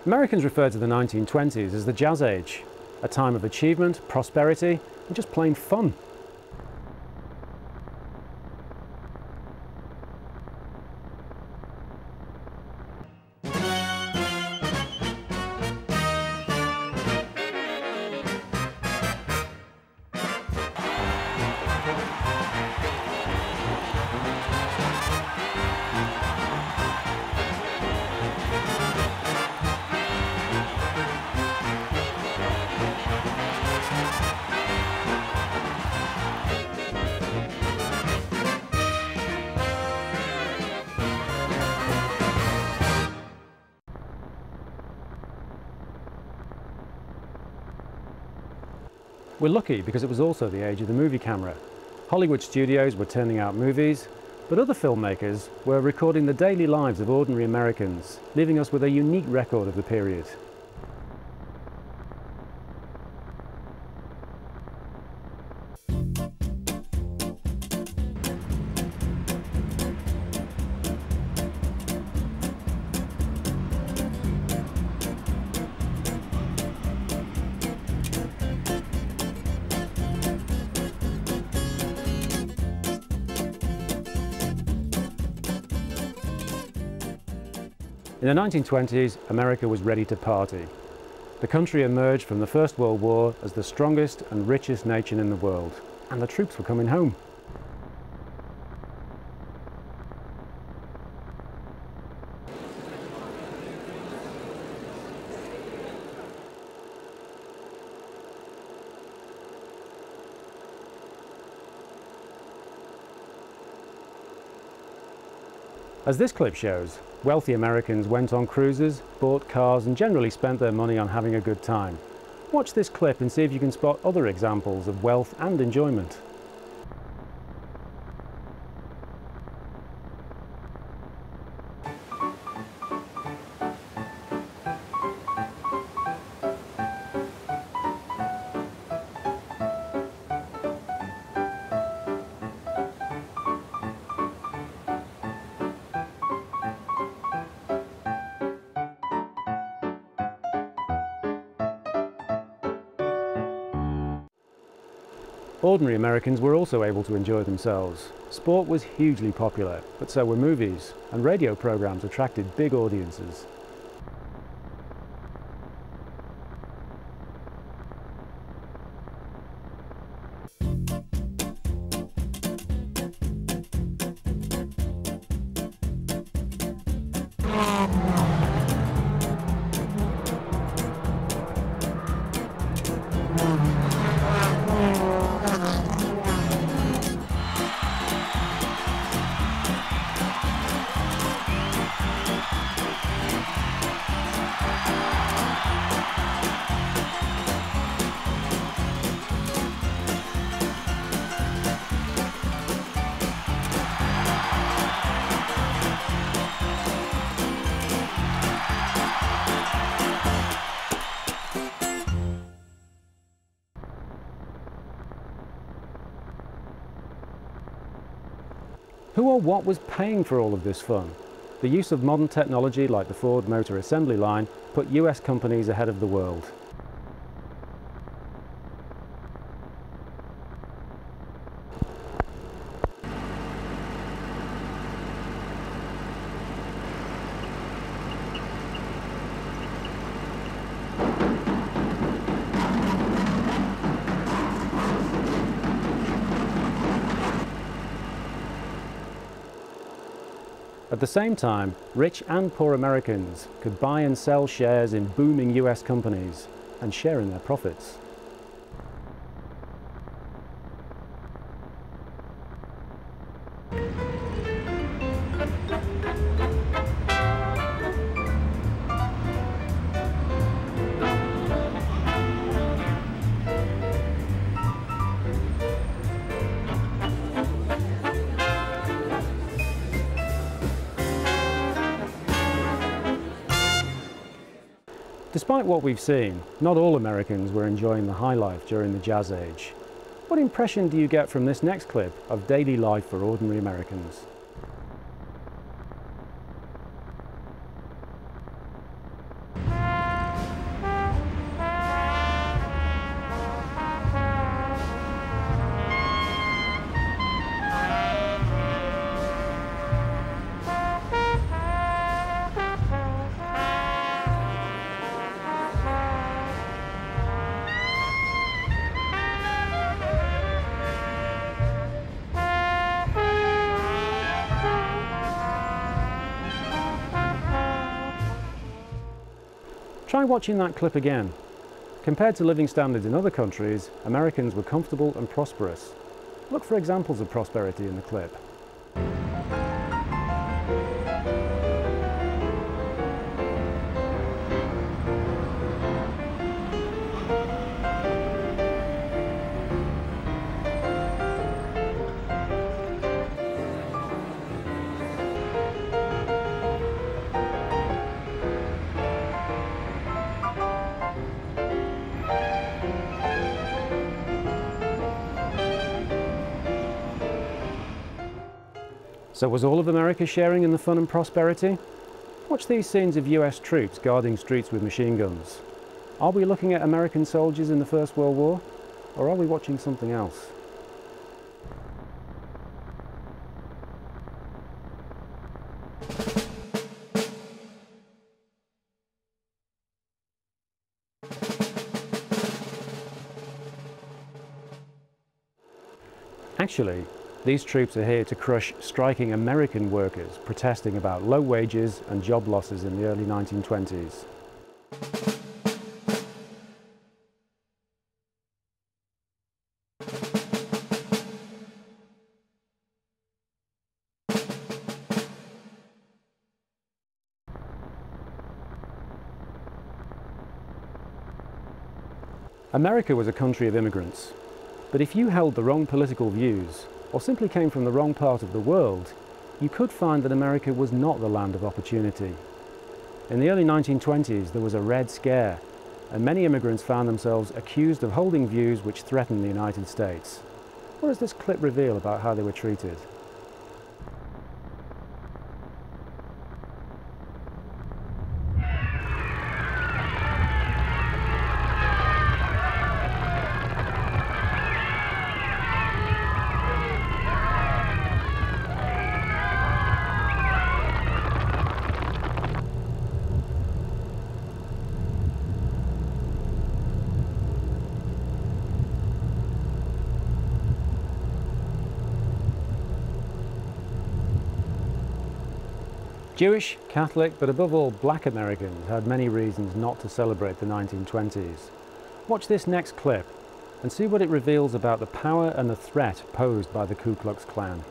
Americans refer to the 1920s as the Jazz Age, a time of achievement, prosperity, and just plain fun. We're lucky because it was also the age of the movie camera. Hollywood studios were turning out movies, but other filmmakers were recording the daily lives of ordinary Americans, leaving us with a unique record of the period. In the 1920s, America was ready to party. The country emerged from the First World War as the strongest and richest nation in the world, and the troops were coming home. As this clip shows, wealthy Americans went on cruises, bought cars, and generally spent their money on having a good time. Watch this clip and see if you can spot other examples of wealth and enjoyment. Ordinary Americans were also able to enjoy themselves. Sport was hugely popular, but so were movies, and radio programs attracted big audiences. Who or what was paying for all of this fun? The use of modern technology like the Ford Motor Assembly Line put US companies ahead of the world. At the same time, rich and poor Americans could buy and sell shares in booming US companies and share in their profits. Despite what we've seen, not all Americans were enjoying the high life during the Jazz Age. What impression do you get from this next clip of daily life for ordinary Americans? Try watching that clip again. Compared to living standards in other countries, Americans were comfortable and prosperous. Look for examples of prosperity in the clip. So was all of America sharing in the fun and prosperity? Watch these scenes of US troops guarding streets with machine guns. Are we looking at American soldiers in the First World War? Or are we watching something else? Actually, these troops are here to crush striking American workers protesting about low wages and job losses in the early 1920s. America was a country of immigrants, but if you held the wrong political views, or simply came from the wrong part of the world, you could find that America was not the land of opportunity. In the early 1920s, there was a Red Scare, and many immigrants found themselves accused of holding views which threatened the United States. What does this clip reveal about how they were treated? Jewish, Catholic, but above all black Americans had many reasons not to celebrate the 1920s. Watch this next clip and see what it reveals about the power and the threat posed by the Ku Klux Klan.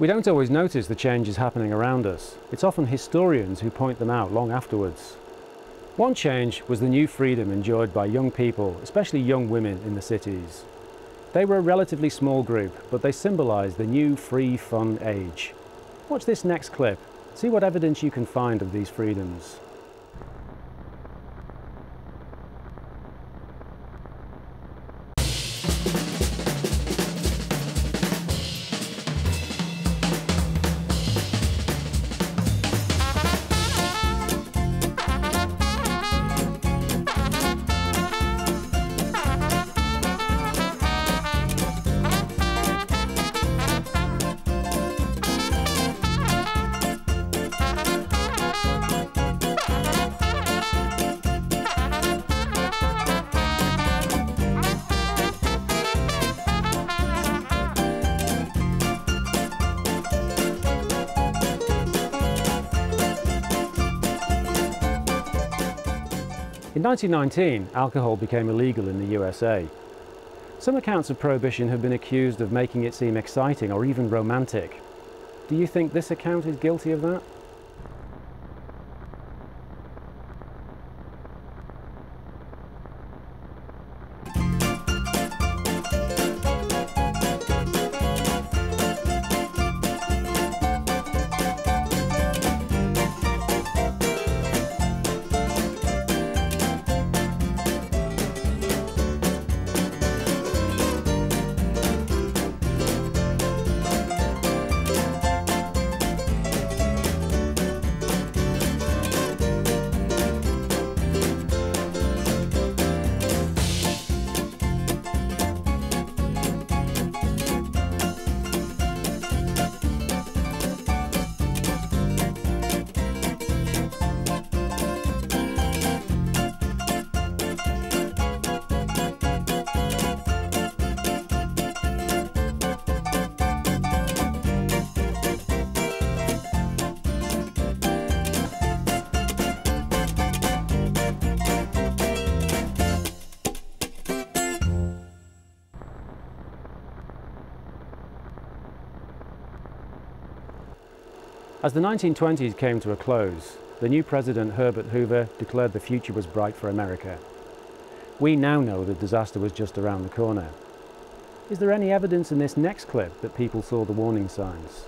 We don't always notice the changes happening around us. It's often historians who point them out long afterwards. One change was the new freedom enjoyed by young people, especially young women in the cities. They were a relatively small group, but they symbolised the new free, fun age. Watch this next clip. See what evidence you can find of these freedoms. In 1919, alcohol became illegal in the USA. Some accounts of Prohibition have been accused of making it seem exciting or even romantic. Do you think this account is guilty of that? As the 1920s came to a close, the new President Herbert Hoover declared the future was bright for America. We now know the disaster was just around the corner. Is there any evidence in this next clip that people saw the warning signs?